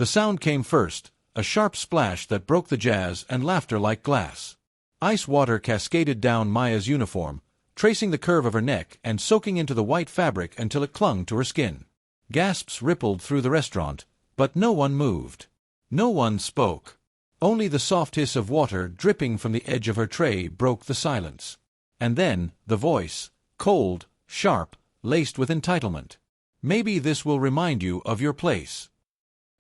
The sound came first, a sharp splash that broke the jazz and laughter like glass. Ice water cascaded down Maya's uniform, tracing the curve of her neck and soaking into the white fabric until it clung to her skin. Gasps rippled through the restaurant, but no one moved. No one spoke. Only the soft hiss of water dripping from the edge of her tray broke the silence. And then, the voice, cold, sharp, laced with entitlement. "Maybe this will remind you of your place."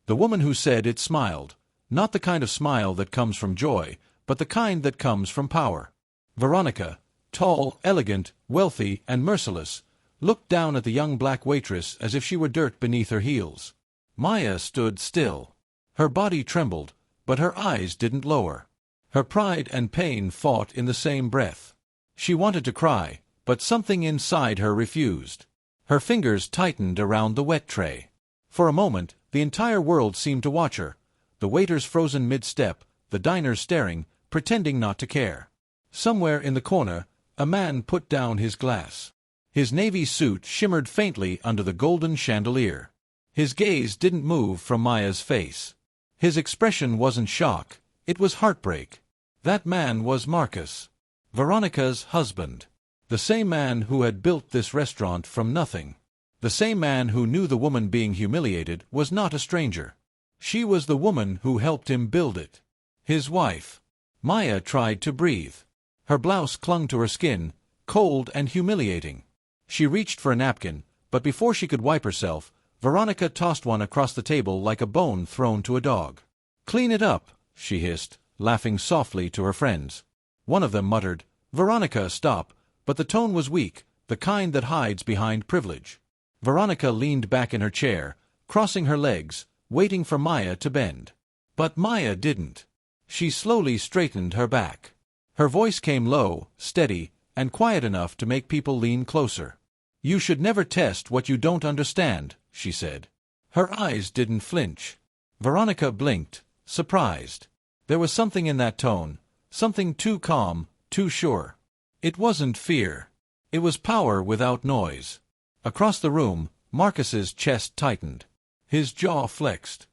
The woman who said it smiled, not the kind of smile that comes from joy, but the kind that comes from power. Veronica, tall, elegant, wealthy, and merciless, looked down at the young black waitress as if she were dirt beneath her heels. Maya stood still. Her body trembled, but her eyes didn't lower. Her pride and pain fought in the same breath. She wanted to cry, but something inside her refused. Her fingers tightened around the wet tray. For a moment, the entire world seemed to watch her, the waiters frozen mid-step, the diners staring, pretending not to care. Somewhere in the corner, a man put down his glass. His navy suit shimmered faintly under the golden chandelier. His gaze didn't move from Maya's face. His expression wasn't shock, it was heartbreak. That man was Marcus, Veronica's husband. The same man who had built this restaurant from nothing. The same man who knew the woman being humiliated was not a stranger. She was the woman who helped him build it. His wife. Maya tried to breathe. Her blouse clung to her skin, cold and humiliating. She reached for a napkin, but before she could wipe herself, Veronica tossed one across the table like a bone thrown to a dog. "Clean it up," she hissed, laughing softly to her friends. One of them muttered, "Veronica, stop," but the tone was weak, the kind that hides behind privilege. Veronica leaned back in her chair, crossing her legs, waiting for Maya to bend. But Maya didn't. She slowly straightened her back. Her voice came low, steady, and quiet enough to make people lean closer. "You should never test what you don't understand," she said. Her eyes didn't flinch. Veronica blinked, surprised. There was something in that tone, something too calm, too sure. It wasn't fear. It was power without noise. Across the room, Marcus's chest tightened. His jaw flexed.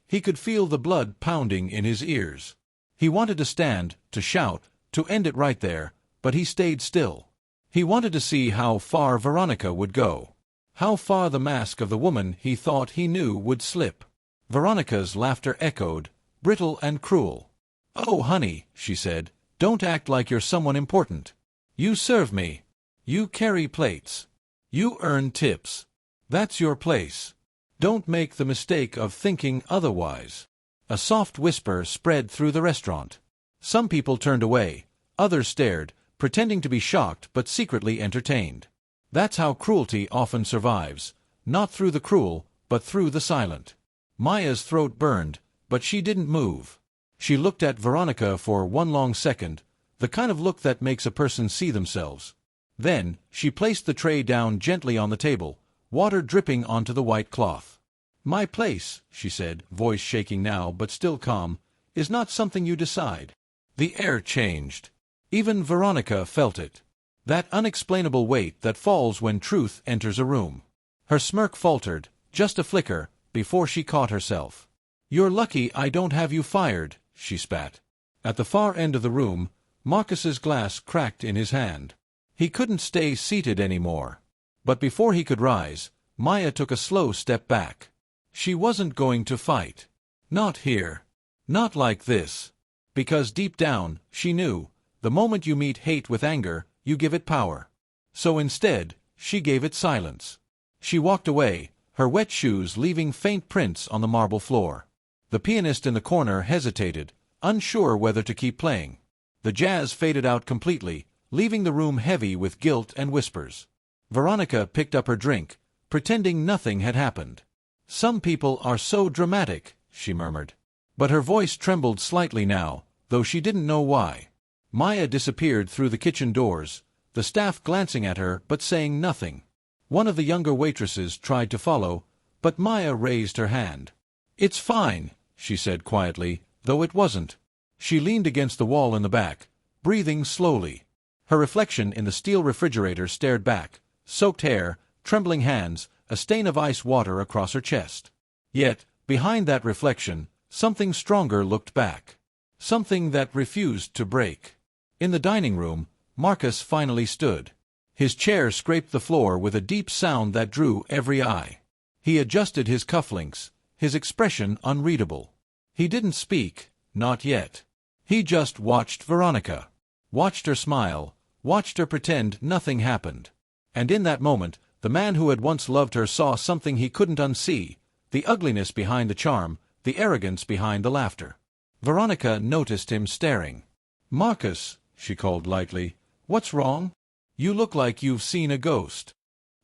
He could feel the blood pounding in his ears. He wanted to stand, to shout, to end it right there, but he stayed still. He wanted to see how far Veronica would go. How far the mask of the woman he thought he knew would slip. Veronica's laughter echoed, brittle and cruel. "Oh, honey," she said, "don't act like you're someone important. You serve me. You carry plates. You earn tips. That's your place. Don't make the mistake of thinking otherwise." A soft whisper spread through the restaurant. Some people turned away, others stared, pretending to be shocked but secretly entertained. That's how cruelty often survives, not through the cruel, but through the silent. Maya's throat burned, but she didn't move. She looked at Veronica for one long second, the kind of look that makes a person see themselves. Then, she placed the tray down gently on the table, water dripping onto the white cloth. "My place," she said, voice shaking now but still calm, "is not something you decide." The air changed. Even Veronica felt it. That unexplainable weight that falls when truth enters a room. Her smirk faltered, just a flicker, before she caught herself. "You're lucky I don't have you fired," she spat. At the far end of the room, Marcus's glass cracked in his hand. He couldn't stay seated anymore. But before he could rise, Maya took a slow step back. She wasn't going to fight. Not here. Not like this. Because deep down, she knew, the moment you meet hate with anger, you give it power. So instead, she gave it silence. She walked away, her wet shoes leaving faint prints on the marble floor. The pianist in the corner hesitated, unsure whether to keep playing. The jazz faded out completely, leaving the room heavy with guilt and whispers. Veronica picked up her drink, pretending nothing had happened. "Some people are so dramatic," she murmured. But her voice trembled slightly now, though she didn't know why. Maya disappeared through the kitchen doors, the staff glancing at her but saying nothing. One of the younger waitresses tried to follow, but Maya raised her hand. "It's fine," she said quietly, though it wasn't. She leaned against the wall in the back, breathing slowly. Her reflection in the steel refrigerator stared back, soaked hair, trembling hands, a stain of ice water across her chest. Yet, Behind that reflection, something stronger looked back. Something that refused to break. In the dining room, Marcus finally stood. His chair scraped the floor with a deep sound that drew every eye. He adjusted his cufflinks, his expression unreadable. He didn't speak, not yet. He just watched Veronica. Watched her smile, watched her pretend nothing happened. And in that moment, the man who had once loved her saw something he couldn't unsee, the ugliness behind the charm, the arrogance behind the laughter. Veronica noticed him staring. "Marcus," she called lightly, "what's wrong? You look like you've seen a ghost."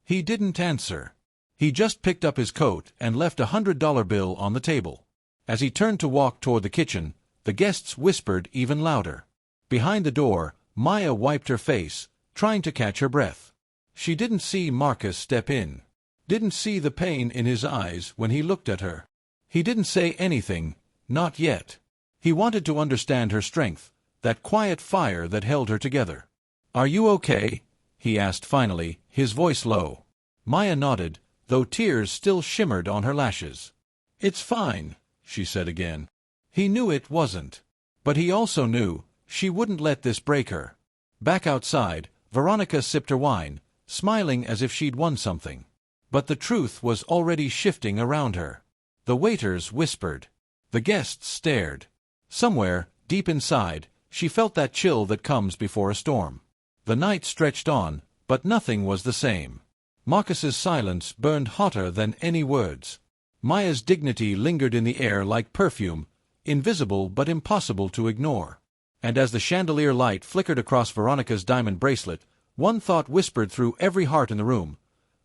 He didn't answer. He just picked up his coat and left $100 bill on the table. As he turned to walk toward the kitchen, the guests whispered even louder. Behind the door, Maya wiped her face, trying to catch her breath. She didn't see Marcus step in. Didn't see the pain in his eyes when he looked at her. He didn't say anything, not yet. He wanted to understand her strength, that quiet fire that held her together. "Are you okay?" he asked finally, his voice low. Maya nodded, though tears still shimmered on her lashes. "It's fine," she said again. He knew it wasn't. But he also knew she wouldn't let this break her. Back outside, Veronica sipped her wine, smiling as if she'd won something. But the truth was already shifting around her. The waiters whispered. The guests stared. Somewhere, deep inside, she felt that chill that comes before a storm. The night stretched on, but nothing was the same. Marcus's silence burned hotter than any words. Maya's dignity lingered in the air like perfume, invisible but impossible to ignore. And as the chandelier light flickered across Veronica's diamond bracelet, one thought whispered through every heart in the room.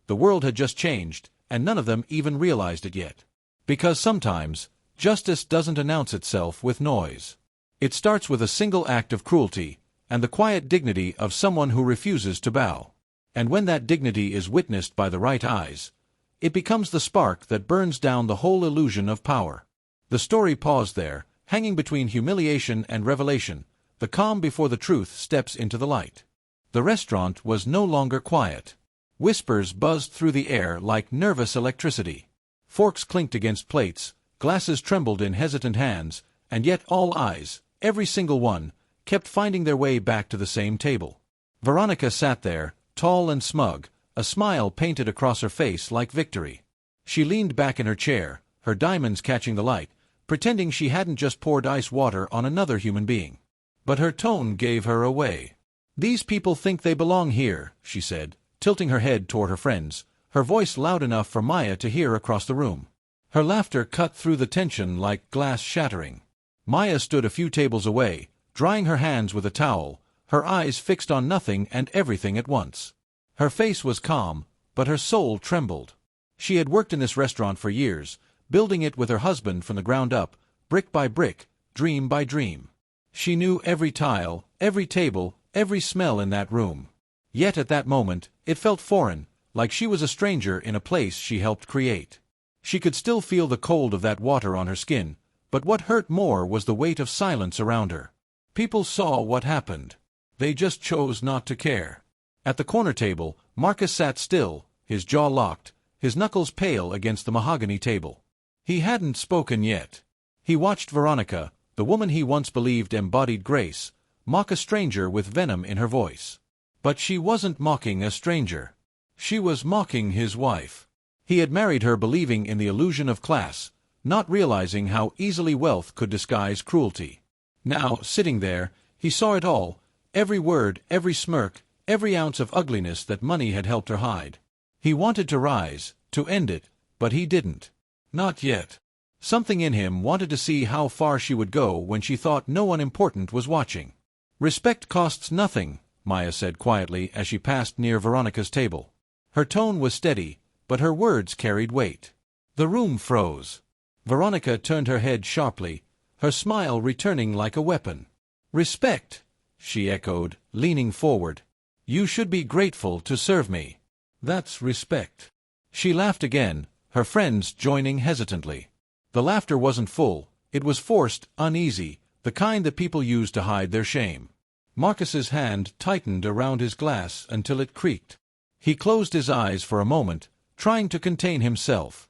The world had just changed, and none of them even realized it yet. Because sometimes, justice doesn't announce itself with noise. It starts with a single act of cruelty, and the quiet dignity of someone who refuses to bow. And when that dignity is witnessed by the right eyes, it becomes the spark that burns down the whole illusion of power. The story paused there, hanging between humiliation and revelation. The calm before the truth steps into the light. The restaurant was no longer quiet. Whispers buzzed through the air like nervous electricity. Forks clinked against plates, glasses trembled in hesitant hands, and yet all eyes, every single one, kept finding their way back to the same table. Veronica sat there, tall and smug, a smile painted across her face like victory. She leaned back in her chair, her diamonds catching the light, pretending she hadn't just poured ice water on another human being. But her tone gave her away. "These people think they belong here," she said, tilting her head toward her friends, her voice loud enough for Maya to hear across the room. Her laughter cut through the tension like glass shattering. Maya stood a few tables away, drying her hands with a towel, her eyes fixed on nothing and everything at once. Her face was calm, but her soul trembled. She had worked in this restaurant for years, building it with her husband from the ground up, brick by brick, dream by dream. She knew every tile, every table, every smell in that room. Yet at that moment, it felt foreign, like she was a stranger in a place she helped create. She could still feel the cold of that water on her skin, but what hurt more was the weight of silence around her. People saw what happened. They just chose not to care. At the corner table, Marcus sat still, his jaw locked, his knuckles pale against the mahogany table. He hadn't spoken yet. He watched Veronica, the woman he once believed embodied grace, mock a stranger with venom in her voice. But she wasn't mocking a stranger. She was mocking his wife. He had married her believing in the illusion of class, not realizing how easily wealth could disguise cruelty. Now, sitting there, he saw it all, every word, every smirk, every ounce of ugliness that money had helped her hide. He wanted to rise, to end it, but he didn't. Not yet. Something in him wanted to see how far she would go when she thought no one important was watching. "Respect costs nothing," Maya said quietly as she passed near Veronica's table. Her tone was steady, but her words carried weight. The room froze. Veronica turned her head sharply, her smile returning like a weapon. "Respect," she echoed, leaning forward. "You should be grateful to serve me. That's respect." She laughed again, her friends joining hesitantly. The laughter wasn't full, it was forced, uneasy, the kind that people use to hide their shame. Marcus's hand tightened around his glass until it creaked. He closed his eyes for a moment, trying to contain himself.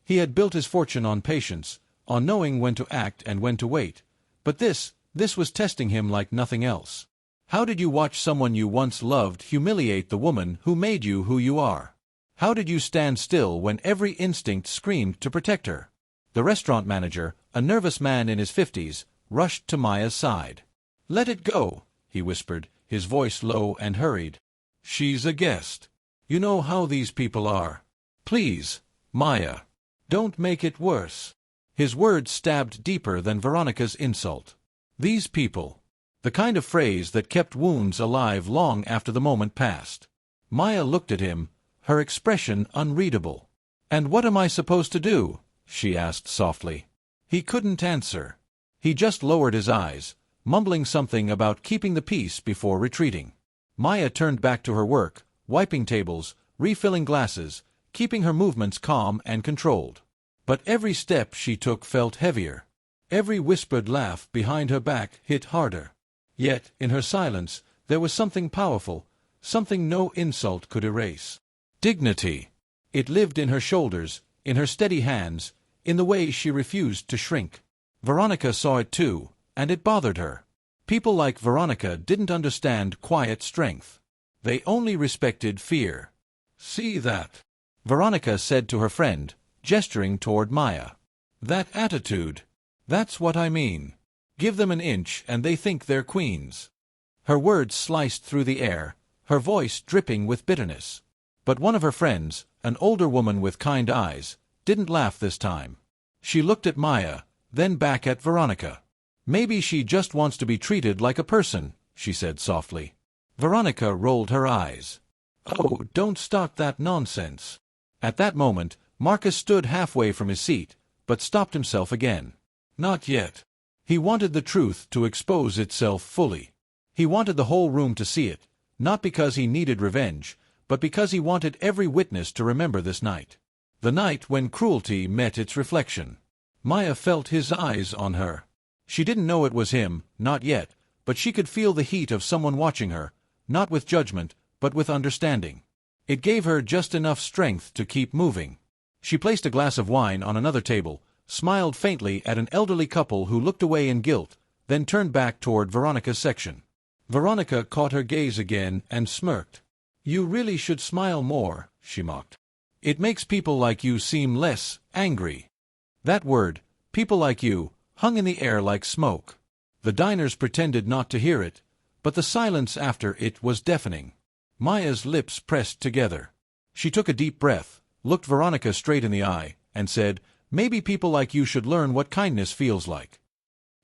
He had built his fortune on patience, on knowing when to act and when to wait. But this was testing him like nothing else. How did you watch someone you once loved humiliate the woman who made you who you are? How did you stand still when every instinct screamed to protect her? The restaurant manager, a nervous man in his 50s, rushed to Maya's side. "Let it go," he whispered, his voice low and hurried. "She's a guest. You know how these people are. Please, Maya, don't make it worse." His words stabbed deeper than Veronica's insult. These people. The kind of phrase that kept wounds alive long after the moment passed. Maya looked at him, her expression unreadable. "And what am I supposed to do?" she asked softly. He couldn't answer. He just lowered his eyes, mumbling something about keeping the peace before retreating. Maya turned back to her work, wiping tables, refilling glasses, keeping her movements calm and controlled. But every step she took felt heavier. Every whispered laugh behind her back hit harder. Yet, in her silence, there was something powerful, something no insult could erase. Dignity. It lived in her shoulders, in her steady hands, in the way she refused to shrink. Veronica saw it too, and it bothered her. People like Veronica didn't understand quiet strength. They only respected fear. "See that?" Veronica said to her friend, gesturing toward Maya. "That attitude. That's what I mean. Give them an inch and they think they're queens." Her words sliced through the air, her voice dripping with bitterness. But one of her friends, an older woman with kind eyes, didn't laugh this time. She looked at Maya, then back at Veronica. "Maybe she just wants to be treated like a person," she said softly. Veronica rolled her eyes. "Oh, don't start that nonsense." At that moment, Marcus stood halfway from his seat, but stopped himself again. Not yet. He wanted the truth to expose itself fully. He wanted the whole room to see it, not because he needed revenge, but because he wanted every witness to remember this night. The night when cruelty met its reflection. Maya felt his eyes on her. She didn't know it was him, not yet, but she could feel the heat of someone watching her, not with judgment, but with understanding. It gave her just enough strength to keep moving. She placed a glass of wine on another table, smiled faintly at an elderly couple who looked away in guilt, then turned back toward Veronica's section. Veronica caught her gaze again and smirked. "You really should smile more," she mocked. "It makes people like you seem less angry." That word, people like you, hung in the air like smoke. The diners pretended not to hear it, but the silence after it was deafening. Maya's lips pressed together. She took a deep breath, looked Veronica straight in the eye, and said, "Maybe people like you should learn what kindness feels like."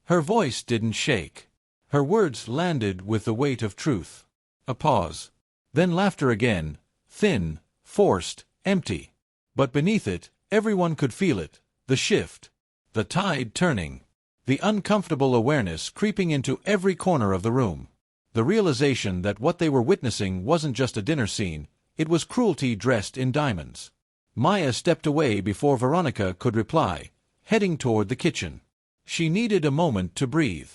Her voice didn't shake. Her words landed with the weight of truth. A pause. Then laughter again, thin, forced, empty. But beneath it, everyone could feel it, the shift, the tide turning, the uncomfortable awareness creeping into every corner of the room. The realization that what they were witnessing wasn't just a dinner scene, it was cruelty dressed in diamonds. Maya stepped away before Veronica could reply, heading toward the kitchen. She needed a moment to breathe.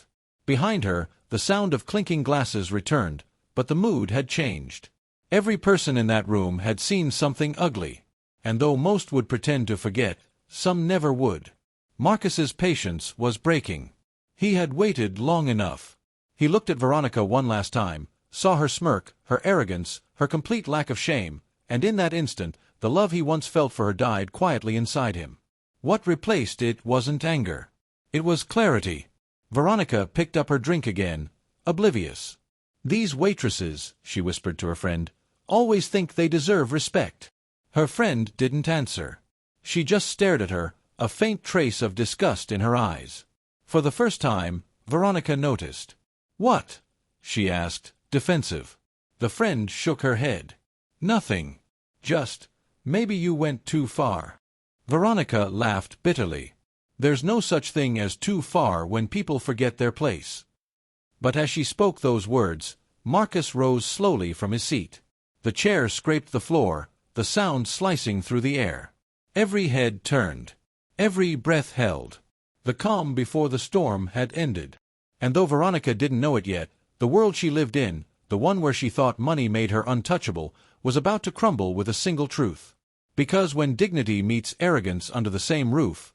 Behind her, the sound of clinking glasses returned, but the mood had changed. Every person in that room had seen something ugly, and though most would pretend to forget, some never would. Marcus's patience was breaking. He had waited long enough. He looked at Veronica one last time, saw her smirk, her arrogance, her complete lack of shame, and in that instant, the love he once felt for her died quietly inside him. What replaced it wasn't anger. It was clarity. Veronica picked up her drink again, oblivious. "These waitresses," she whispered to her friend, "always think they deserve respect." Her friend didn't answer. She just stared at her, a faint trace of disgust in her eyes. For the first time, Veronica noticed. "What?" she asked, defensive. The friend shook her head. "Nothing. Just, maybe you went too far." Veronica laughed bitterly. There's no such thing as too far when people forget their place. But as she spoke those words, Marcus rose slowly from his seat. The chair scraped the floor, the sound slicing through the air. Every head turned. Every breath held. The calm before the storm had ended. And though Veronica didn't know it yet, the world she lived in, the one where she thought money made her untouchable, was about to crumble with a single truth. Because when dignity meets arrogance under the same roof,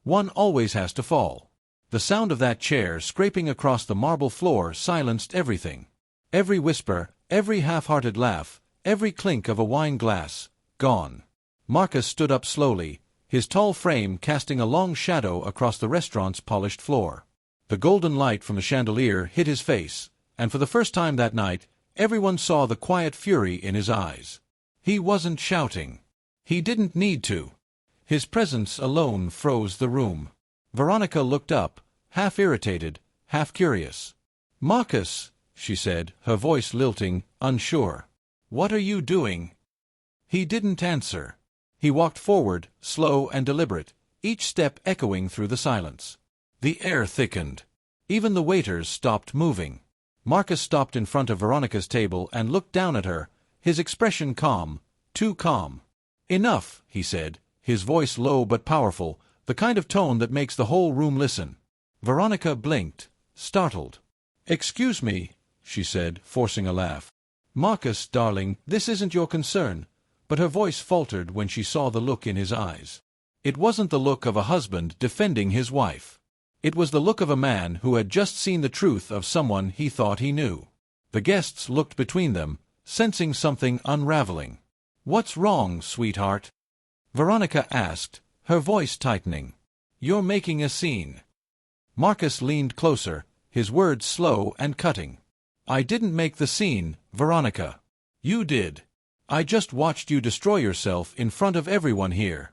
one always has to fall. The sound of that chair scraping across the marble floor silenced everything. Every whisper, every half-hearted laugh, every clink of a wine glass, gone. Marcus stood up slowly, his tall frame casting a long shadow across the restaurant's polished floor. The golden light from the chandelier hit his face, and for the first time that night, everyone saw the quiet fury in his eyes. He wasn't shouting. He didn't need to. His presence alone froze the room. Veronica looked up, half irritated, half curious. "Marcus," she said, her voice lilting, unsure. "What are you doing?" He didn't answer. He walked forward, slow and deliberate, each step echoing through the silence. The air thickened. Even the waiters stopped moving. Marcus stopped in front of Veronica's table and looked down at her, his expression calm, too calm. "Enough," he said, his voice low but powerful, the kind of tone that makes the whole room listen. Veronica blinked, startled. "Excuse me," she said, forcing a laugh. "Marcus, darling, this isn't your concern," but her voice faltered when she saw the look in his eyes. It wasn't the look of a husband defending his wife. It was the look of a man who had just seen the truth of someone he thought he knew. The guests looked between them, sensing something unraveling. "What's wrong, sweetheart?" Veronica asked, her voice tightening. "You're making a scene." Marcus leaned closer, his words slow and cutting. "I didn't make the scene, Veronica. You did. I just watched you destroy yourself in front of everyone here."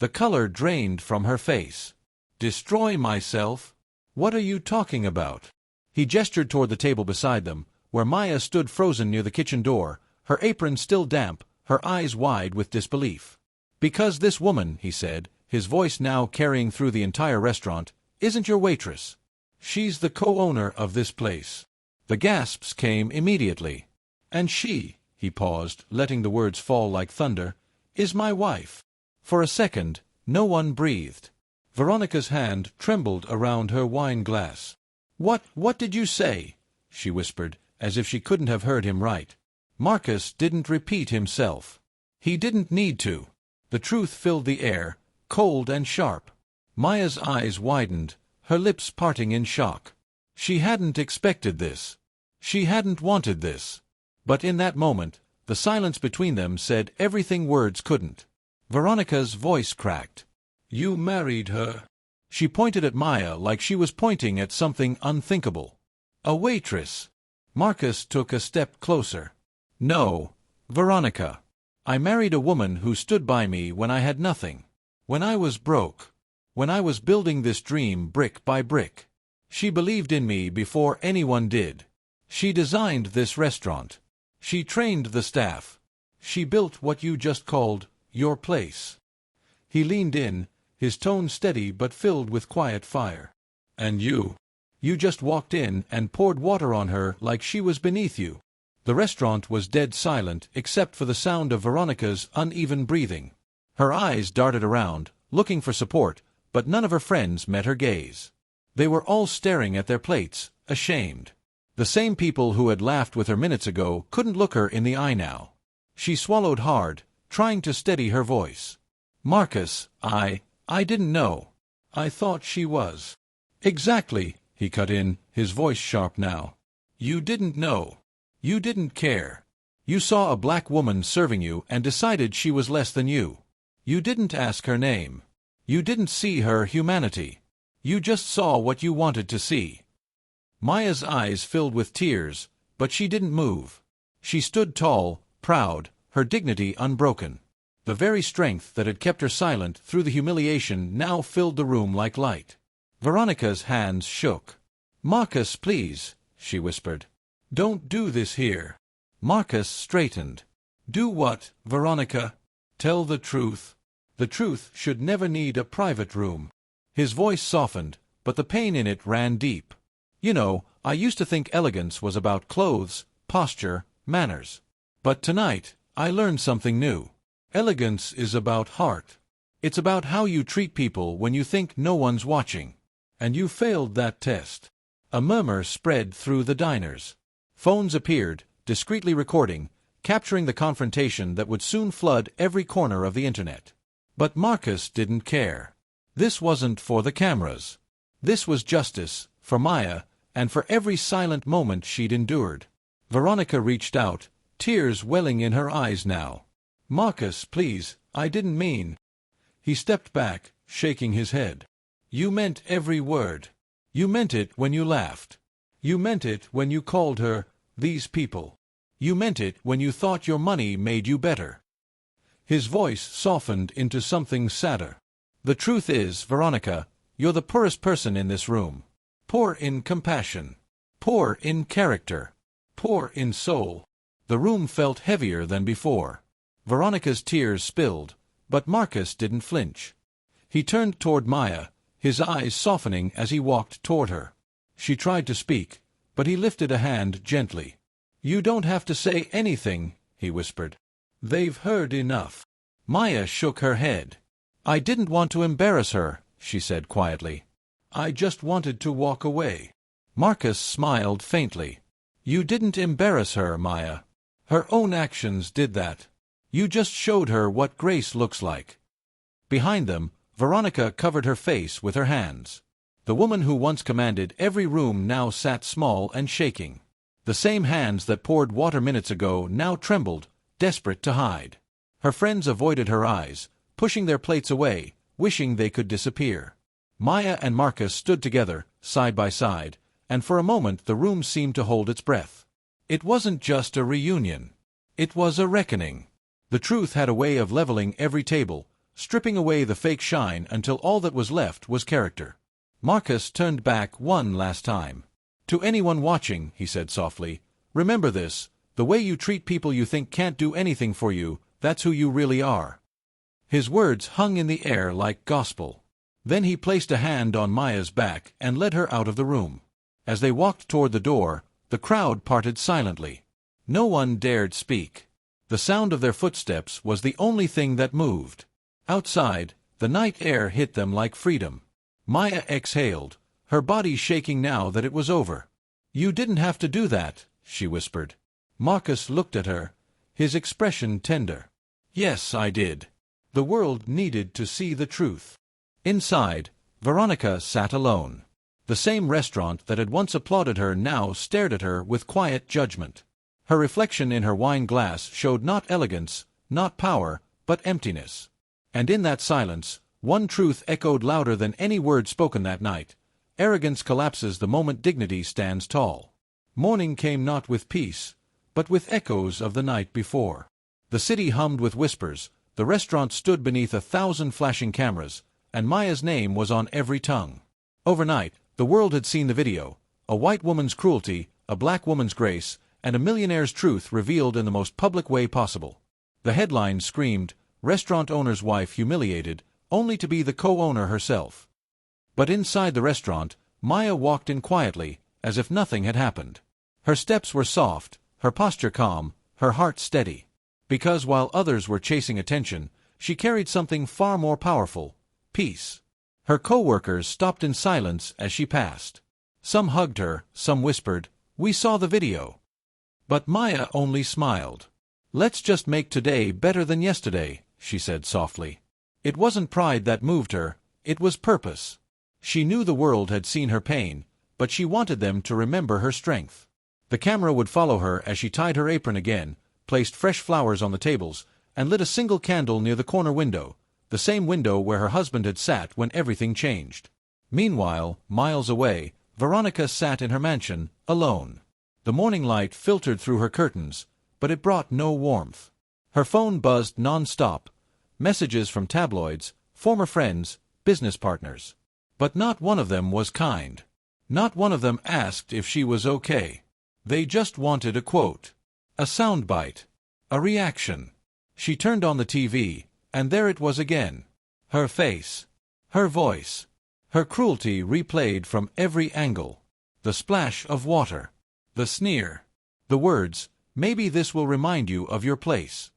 The color drained from her face. "Destroy myself? What are you talking about?" He gestured toward the table beside them, where Maya stood frozen near the kitchen door, her apron still damp, her eyes wide with disbelief. "Because this woman," he said, his voice now carrying through the entire restaurant, "isn't your waitress. She's the co-owner of this place." The gasps came immediately. "And she," he paused, letting the words fall like thunder, "is my wife." For a second, no one breathed. Veronica's hand trembled around her wine glass. What did you say?" she whispered, as if she couldn't have heard him right. Marcus didn't repeat himself. He didn't need to. The truth filled the air, cold and sharp. Maya's eyes widened, her lips parting in shock. She hadn't expected this. She hadn't wanted this. But in that moment, the silence between them said everything words couldn't. Veronica's voice cracked. "You married her." She pointed at Maya like she was pointing at something unthinkable. "A waitress." Marcus took a step closer. "No, Veronica. I married a woman who stood by me when I had nothing. When I was broke. When I was building this dream brick by brick. She believed in me before anyone did. She designed this restaurant. She trained the staff. She built what you just called your place." He leaned in, his tone steady but filled with quiet fire. "And you just walked in and poured water on her like she was beneath you." The restaurant was dead silent except for the sound of Veronica's uneven breathing. Her eyes darted around, looking for support, but none of her friends met her gaze. They were all staring at their plates, ashamed. The same people who had laughed with her minutes ago couldn't look her in the eye now. She swallowed hard, trying to steady her voice. "Marcus, I didn't know. I thought she was." "Exactly," he cut in, his voice sharp now. "You didn't know. You didn't care. You saw a black woman serving you and decided she was less than you. You didn't ask her name. You didn't see her humanity. You just saw what you wanted to see." Maya's eyes filled with tears, but she didn't move. She stood tall, proud, her dignity unbroken. The very strength that had kept her silent through the humiliation now filled the room like light. Veronica's hands shook. "Marcus, please," she whispered. "Don't do this here." Marcus straightened. "Do what, Veronica?" "Tell the truth. The truth should never need a private room." His voice softened, but the pain in it ran deep. "You know, I used to think elegance was about clothes, posture, manners. But tonight, I learned something new. Elegance is about heart. It's about how you treat people when you think no one's watching. And you failed that test." A murmur spread through the diners. Phones appeared, discreetly recording, capturing the confrontation that would soon flood every corner of the internet. But Marcus didn't care. This wasn't for the cameras. This was justice, for Maya, and for every silent moment she'd endured. Veronica reached out, tears welling in her eyes now. "Marcus, please, I didn't mean." He stepped back, shaking his head. "You meant every word. You meant it when you laughed. You meant it when you called her, these people. You meant it when you thought your money made you better." His voice softened into something sadder. "The truth is, Veronica, you're the poorest person in this room. Poor in compassion. Poor in character. Poor in soul." The room felt heavier than before. Veronica's tears spilled, but Marcus didn't flinch. He turned toward Maya, his eyes softening as he walked toward her. She tried to speak, but he lifted a hand gently. "You don't have to say anything," he whispered. "They've heard enough." Maya shook her head. "I didn't want to embarrass her," she said quietly. "I just wanted to walk away." Marcus smiled faintly. "You didn't embarrass her, Maya. Her own actions did that. You just showed her what grace looks like." Behind them, Veronica covered her face with her hands. The woman who once commanded every room now sat small and shaking. The same hands that poured water minutes ago now trembled, desperate to hide. Her friends avoided her eyes, pushing their plates away, wishing they could disappear. Maya and Marcus stood together, side by side, and for a moment the room seemed to hold its breath. It wasn't just a reunion. It was a reckoning. The truth had a way of leveling every table, stripping away the fake shine until all that was left was character. Marcus turned back one last time. "To anyone watching," he said softly, "remember this, the way you treat people you think can't do anything for you, that's who you really are." His words hung in the air like gospel. Then he placed a hand on Maya's back and led her out of the room. As they walked toward the door, the crowd parted silently. No one dared speak. The sound of their footsteps was the only thing that moved. Outside, the night air hit them like freedom. Maya exhaled, her body shaking now that it was over. "You didn't have to do that," she whispered. Marcus looked at her, his expression tender. "Yes, I did. The world needed to see the truth." Inside, Veronica sat alone. The same restaurant that had once applauded her now stared at her with quiet judgment. Her reflection in her wine glass showed not elegance, not power, but emptiness. And in that silence, one truth echoed louder than any word spoken that night. Arrogance collapses the moment dignity stands tall. Morning came not with peace, but with echoes of the night before. The city hummed with whispers, the restaurant stood beneath 1,000 flashing cameras, and Maya's name was on every tongue. Overnight, the world had seen the video, a white woman's cruelty, a black woman's grace, and a millionaire's truth revealed in the most public way possible. The headline screamed, "Restaurant owner's wife humiliated, only to be the co-owner herself." But inside the restaurant, Maya walked in quietly, as if nothing had happened. Her steps were soft, her posture calm, her heart steady. Because while others were chasing attention, she carried something far more powerful: peace. Her co-workers stopped in silence as she passed. Some hugged her, some whispered, "We saw the video." But Maya only smiled. "Let's just make today better than yesterday," she said softly. It wasn't pride that moved her, it was purpose. She knew the world had seen her pain, but she wanted them to remember her strength. The camera would follow her as she tied her apron again, placed fresh flowers on the tables, and lit a single candle near the corner window, the same window where her husband had sat when everything changed. Meanwhile, miles away, Veronica sat in her mansion, alone. The morning light filtered through her curtains, but it brought no warmth. Her phone buzzed non-stop, messages from tabloids, former friends, business partners. But not one of them was kind. Not one of them asked if she was okay. They just wanted a quote, a soundbite, a reaction. She turned on the TV, and there it was again. Her face, her voice, her cruelty replayed from every angle. The splash of water, the sneer, the words, "Maybe this will remind you of your place."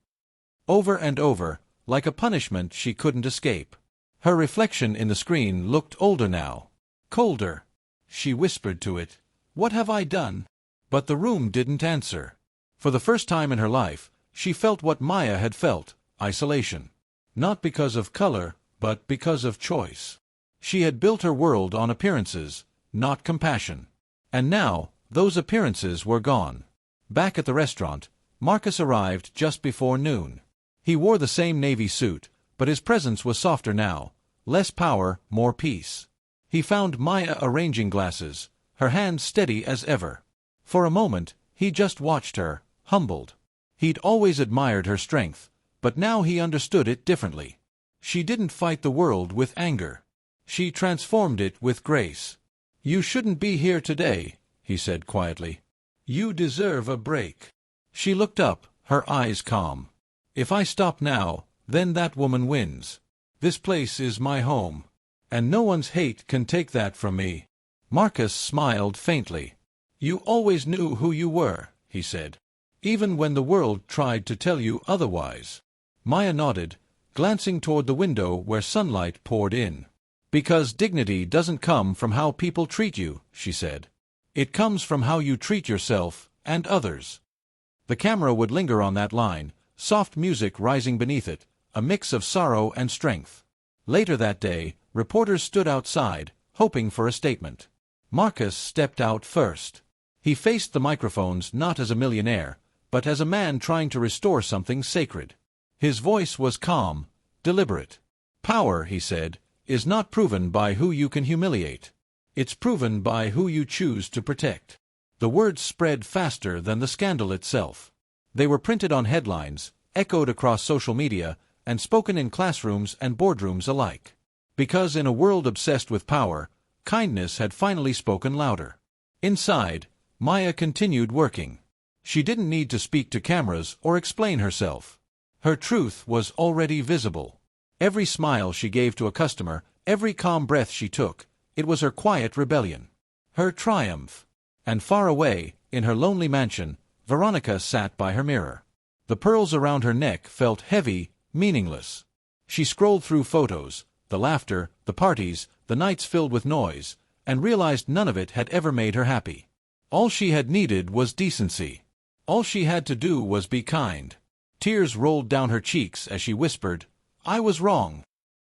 Over and over, like a punishment she couldn't escape. Her reflection in the screen looked older now, colder. She whispered to it, "What have I done?" But the room didn't answer. For the first time in her life, She felt what Maya had felt, isolation. Not because of color, but because of choice. She had built her world on appearances, not compassion. And now, those appearances were gone. Back at the restaurant, Marcus arrived just before noon. He wore the same navy suit, but his presence was softer now, less power, more peace. He found Maya arranging glasses, her hands steady as ever. For a moment, he just watched her, humbled. He'd always admired her strength, but now he understood it differently. She didn't fight the world with anger. She transformed it with grace. "You shouldn't be here today," he said quietly. "You deserve a break." She looked up, her eyes calm. "If I stop now, then that woman wins. This place is my home. And no one's hate can take that from me." Marcus smiled faintly. "You always knew who you were," he said. "Even when the world tried to tell you otherwise." Maya nodded, glancing toward the window where sunlight poured in. "Because dignity doesn't come from how people treat you," she said. "It comes from how you treat yourself and others." The camera would linger on that line, soft music rising beneath it, a mix of sorrow and strength. Later that day, reporters stood outside, hoping for a statement. Marcus stepped out first. He faced the microphones not as a millionaire, but as a man trying to restore something sacred. His voice was calm, deliberate. "Power," he said, "is not proven by who you can humiliate. It's proven by who you choose to protect." The words spread faster than the scandal itself. They were printed on headlines, echoed across social media, and spoken in classrooms and boardrooms alike. Because in a world obsessed with power, kindness had finally spoken louder. Inside, Maya continued working. She didn't need to speak to cameras or explain herself. Her truth was already visible. Every smile she gave to a customer, every calm breath she took, it was her quiet rebellion. Her triumph. And far away, in her lonely mansion, Veronica sat by her mirror. The pearls around her neck felt heavy, meaningless. She scrolled through photos, the laughter, the parties, the nights filled with noise, and realized none of it had ever made her happy. All she had needed was decency. All she had to do was be kind. Tears rolled down her cheeks as she whispered, "I was wrong."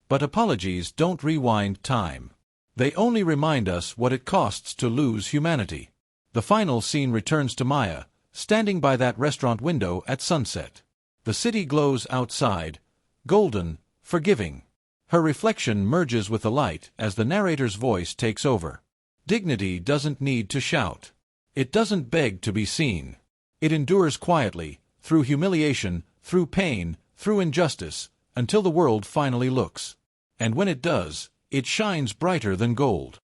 But apologies don't rewind time. They only remind us what it costs to lose humanity. The final scene returns to Maya, standing by that restaurant window at sunset. The city glows outside, golden, forgiving. Her reflection merges with the light as the narrator's voice takes over. Dignity doesn't need to shout. It doesn't beg to be seen. It endures quietly, through humiliation, through pain, through injustice, until the world finally looks. And when it does, it shines brighter than gold.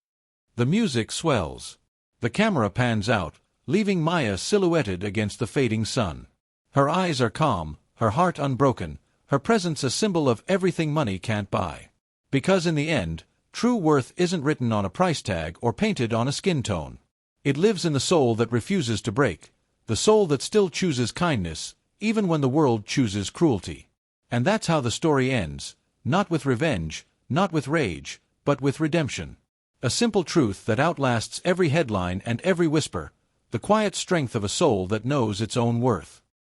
The music swells. The camera pans out, leaving Maya silhouetted against the fading sun. Her eyes are calm, her heart unbroken, her presence a symbol of everything money can't buy. Because in the end, true worth isn't written on a price tag or painted on a skin tone. It lives in the soul that refuses to break, the soul that still chooses kindness, even when the world chooses cruelty. And that's how the story ends, not with revenge, not with rage, but with redemption. A simple truth that outlasts every headline and every whisper, the quiet strength of a soul that knows its own worth.